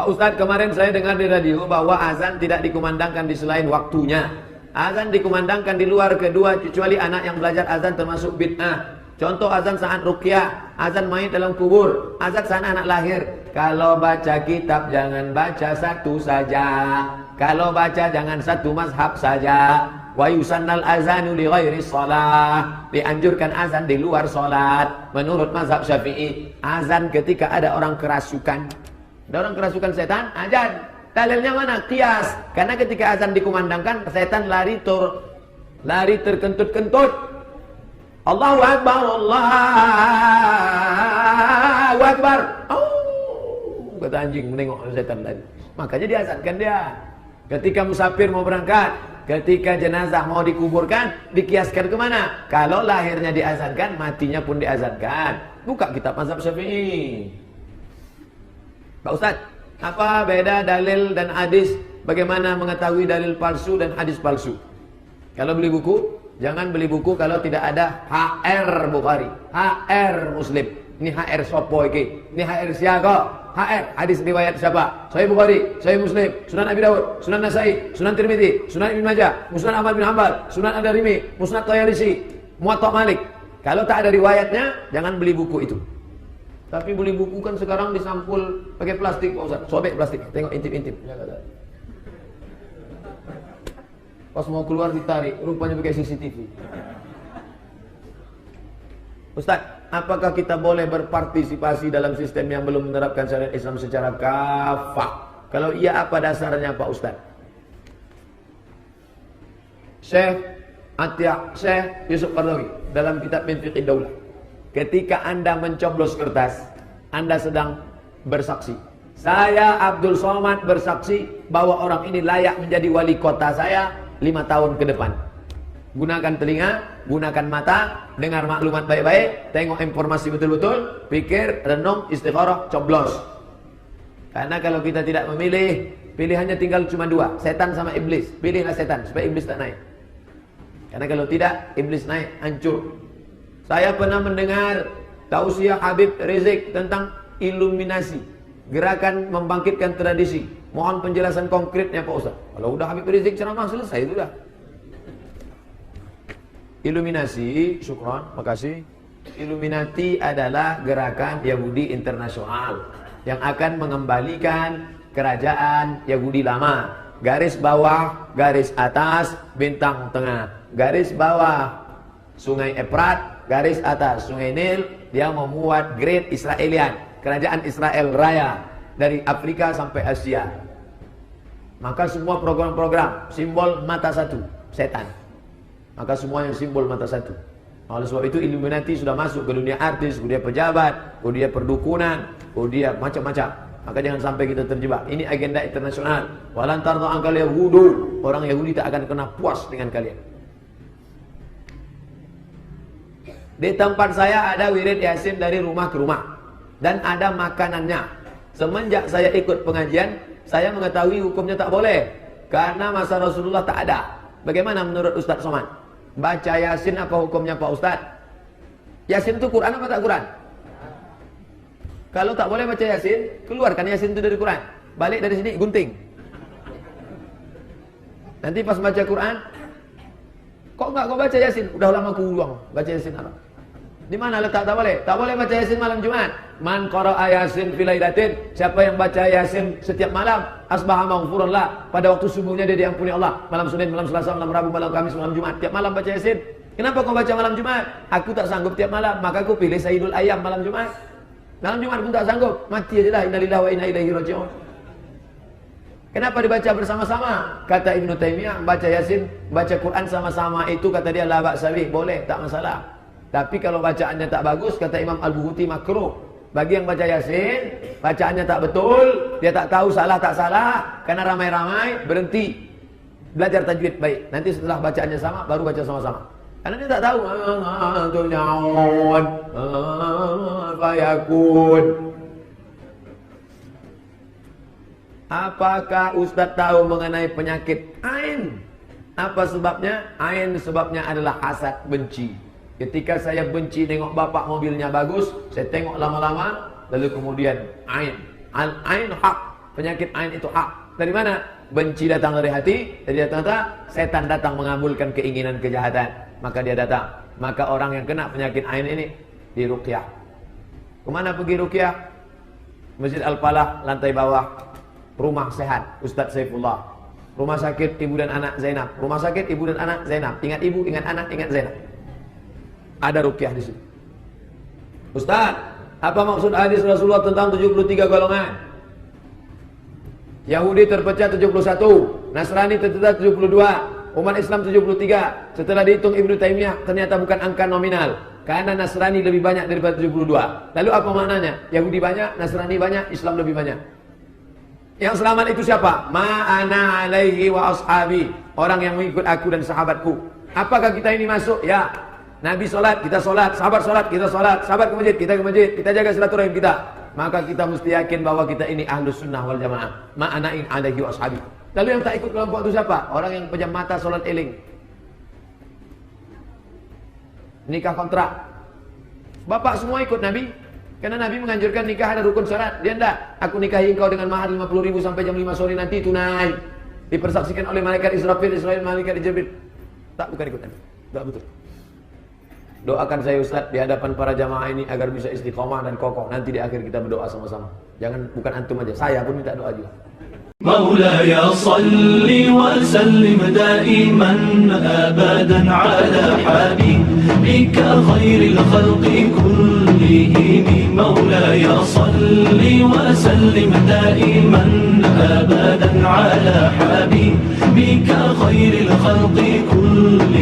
Pak Ustadz, kemarin saya dengar di radio bahwa azan tidak dikumandangkan di selain waktunya. Azan dikumandangkan di luar kedua, kecuali anak yang belajar azan termasuk bid'ah. Contoh azan saat ruqyah, azan main dalam kubur, azan saat anak lahir. Kalau baca kitab jangan baca satu saja. Kalau baca jangan satu mazhab saja. Wa yusannal azanu li ghairi shalah. Dianjurkan azan di luar salat. Menurut mazhab Syafi'i, azan ketika ada orang kerasukan. Ada orang kerasukan setan, azan. Dalilnya mana? Qiyas. Karena ketika azan dikumandangkan, setan lari terkentut-kentut. Allahu Akbar, Allahu Akbar. Oh, kata anjing menengok setan tadi. Makanya diazankan dia. Ketika musafir mau berangkat, ketika jenazah mau dikuburkan, dikiaskan kemana? Kalau lahirnya diazankan, matinya pun diazankan. Buka kitab mazhab Syafi'i. Pak Ustadz, apa beda dalil dan hadis? Bagaimana mengetahui dalil palsu dan hadis palsu? Kalau beli buku, jangan beli buku kalau tidak ada HR Bukhari, HR Muslim. Ini HR sopo iki? Ini HR siapa? HR hadis riwayat siapa? Sahih Bukhari, Sahih Muslim, Sunan Abi Dawud, Sunan Nasai, Sunan Tirmidzi, Sunan Ibnu Majah, Musnad Ahmad bin Hanbal, Sunan Ad-Darimi, Musnad Tayalisi, Muwatta Malik. Kalau tak ada riwayatnya, jangan beli buku itu. Tapi beli buku kan sekarang disampul pakai plastik, Pak Ustaz. Sobek plastik, tengok intip-intip. Pas mau keluar ditarik, rupanya pakai CCTV. Ustaz, apakah kita boleh berpartisipasi dalam sistem yang belum menerapkan syariat Islam secara kafah? Kalau iya, apa dasarnya Pak Ustaz? Syekh Yusuf Qaradawi dalam kitab Min Fiqh Daulah, ketika Anda mencoblos kertas, Anda sedang bersaksi. Saya Abdul Somad bersaksi bahwa orang ini layak menjadi wali kota saya 5 tahun ke depan. Gunakan telinga, gunakan mata, dengar maklumat baik-baik, tengok informasi betul-betul, pikir, renung, istikharah, coblos. Karena kalau kita tidak memilih, pilihannya tinggal cuma 2, setan sama iblis. Pilihlah setan supaya iblis tak naik. Karena kalau tidak, iblis naik, hancur. Saya pernah mendengar tausiah Habib Rizik tentang iluminasi, gerakan membangkitkan tradisi. Mohon penjelasan konkretnya Pak Ustaz. Kalau udah Habib Rizik ceramah selesai itu dah. Iluminasi, syukran, makasih. Illuminati adalah gerakan Yahudi internasional yang akan mengembalikan kerajaan Yahudi lama. Garis bawah, garis atas, bintang tengah. Garis bawah, Sungai Efrat, garis atas, Sungai Nil. Dia membuat Great Israelian, kerajaan Israel Raya, dari Afrika sampai Asia. Maka semua program-program simbol mata satu, setan. Maka semua yang simbol mata satu. Oleh sebab itu Illuminati sudah masuk ke dunia artis, ke dunia pejabat, ke dunia perdukunan, ke dunia macam-macam. Maka jangan sampai kita terjebak. Ini agenda internasional. Walan tarda angkal yahudu. Orang Yahudi tak akan kena puas dengan kalian. Di tempat saya ada wirid Yasin dari rumah ke rumah. Dan ada makanannya. Semenjak saya ikut pengajian, saya mengetahui hukumnya tak boleh. Karena masa Rasulullah tak ada. Bagaimana menurut Ustaz Somad? Baca Yasin apa hukumnya Pak Ustaz? Yasin itu Quran apa tak Quran? Kalau tak boleh baca Yasin, keluarkan Yasin itu dari Quran. Balik dari sini, gunting. Nanti pas baca Quran, kok enggak kau baca Yasin? Udah lama aku ulang baca Yasin apa? Di mana letak tak boleh? Tak boleh baca Yasin malam Jumat. Man qara'a Yasin fi lailatin, siapa yang baca Yasin setiap malam, asbaha maghfuran lah. Pada waktu subuhnya dia diampuni Allah. Malam Senin, malam Selasa, malam Rabu, malam Kamis, malam Jumat. Tiap malam baca Yasin. Kenapa kau baca malam Jumat? Aku tak sanggup tiap malam, maka aku pilih Sayyidul Ayyam malam Jumat. Malam Jumat pun tak sanggup, mati aja lah. Innalillahi wa inna ilaihi raji'un. Kenapa dibaca bersama-sama? Kata Ibnu Taimiyah, baca Yasin, baca Quran sama-sama itu kata dia la ba'sa bih, boleh, tak masalah. Tapi kalau bacaannya tak bagus, kata Imam Al-Buhuti, makruh. Bagi yang baca Yasin, bacaannya tak betul, dia tak tahu salah tak salah, karena ramai-ramai, berhenti belajar tajwid baik. Nanti setelah bacaannya sama, baru baca sama-sama. Karena dia tak tahu. Apakah Ustaz tahu mengenai penyakit Ain? Apa sebabnya? Ain sebabnya adalah hasad, benci. Ketika saya benci tengok bapak mobilnya bagus, saya tengok lama-lama, lalu kemudian Ain. Al-Ain hak. Penyakit ain itu hak. Dari mana? Benci datang dari hati. Dari ternyata setan datang mengabulkan keinginan kejahatan. Maka dia datang. Maka orang yang kena penyakit ain ini diruqyah. Kemana pergi ruqyah? Masjid Al-Falah, lantai bawah. Rumah sehat, Ustadz Saifullah. Rumah sakit ibu dan anak Zainab. Rumah sakit ibu dan anak Zainab. Ingat ibu, ingat anak, ingat Zainab. Ada ruqyah di situ. Ustadz, apa maksud hadis Rasulullah tentang 73 golongan? Yahudi terpecah 71, Nasrani terpecah 72, umat Islam 73. Setelah dihitung Ibnu Taimiyah, ternyata bukan angka nominal. Karena Nasrani lebih banyak daripada 72. Lalu apa maknanya? Yahudi banyak, Nasrani banyak, Islam lebih banyak. Yang selamat itu siapa? Ma'ana alaihi wa ashabi. Orang yang mengikut aku dan sahabatku. Apakah kita ini masuk? Ya. Nabi sholat, kita sholat. Sahabat sholat, kita sholat. Sahabat ke masjid, kita ke masjid. Kita jaga silaturahim kita. Maka kita mesti yakin bahwa kita ini ahlus sunnah wal jamaah. Ma'ana'in alaihi wa ashabi. Lalu yang tak ikut kelompok itu siapa? Orang yang pejam mata sholat eling. Nikah kontrak. Bapak semua ikut Nabi. Karena Nabi menganjurkan nikah ada rukun syarat. Dia enggak. Aku nikahi engkau dengan mahar 50.000 sampai jam 5 sore nanti tunai. Dipersaksikan oleh malaikat Israfil, malaikat Jibril. Tak, bukan ikut Nabi. Tak betul. Doakan saya Ustaz di hadapan para jamaah ini agar bisa istiqomah dan kokoh. Nanti di akhir kita berdoa sama-sama. Jangan bukan antum aja, saya pun minta doa juga. مولاي صل وسلم دائما أبدا على حبيبك خير الخلق كلهم مولاي صل وسلم دائما أبدا على حبيبك خير الخلق كلهم